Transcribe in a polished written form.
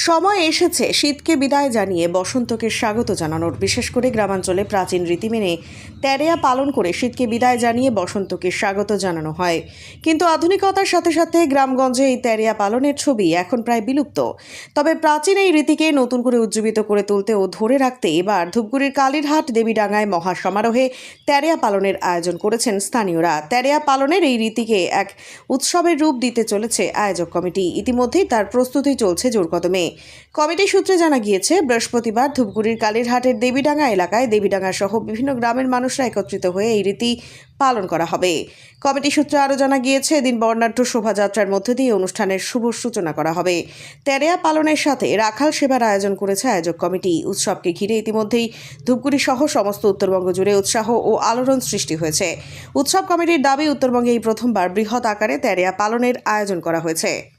সময় এসেছে শীতকে বিদায় জানিয়ে বসন্তকে স্বাগত জানানোর। বিশেষ করে গ্রামাঞ্চলে প্রাচীন রীতি মেনে তেরেয়া পালন করে শীতকে বিদায় জানিয়ে বসন্তকে স্বাগত জানানো হয়। কিন্তু আধুনিকতার সাথে সাথে গ্রামগঞ্জে এই তেরেয়া পালনের ছবি এখন প্রায় বিলুপ্ত। তবে প্রাচীন এই রীতিকে নতুন করে উজ্জীবিত করে তুলতে ও ধরে রাখতে এবার ধূপগুড়ির কালীরহাট দেবীডাঙ্গায় মহা সমারোহে তেরেয়া পালনের আয়োজন করেছেন স্থানীয়রা। তেরেয়া পালনের এই রীতিকে এক উৎসবের রূপ দিতে চলেছে আয়োজক কমিটি। ইতিমধ্যেই তার প্রস্তুতি চলছে জোরকদমে। কমিটি সূত্রে জানা গিয়েছে, বৃহস্পতিবার ধূপগুড়ির কালীরহাটের দেবীডাঙ্গা এলাকায় দেবীডাঙ্গা সহ বিভিন্ন গ্রামের মানুষরা একত্রিত হয়ে এই রীতি পালন করা হবে। কমিটি সূত্রে আরও জানা গিয়েছে, এদিন বর্ণাঢ্য শোভাযাত্রার মধ্যে দিয়ে অনুষ্ঠানের শুভ সূচনা করা হবে। তেরেয়া পালনের সাথে রাখাল সেবার আয়োজন করেছে আয়োজক কমিটি। উৎসবকে ঘিরে ইতিমধ্যেই ধূপগুড়ি সহ সমস্ত উত্তরবঙ্গ জুড়ে উৎসাহ ও আলোড়ন সৃষ্টি হয়েছে। উৎসব কমিটির দাবি, উত্তরবঙ্গে এই প্রথমবার বৃহৎ আকারে তেরেয়া পালনের আয়োজন করা হয়েছে।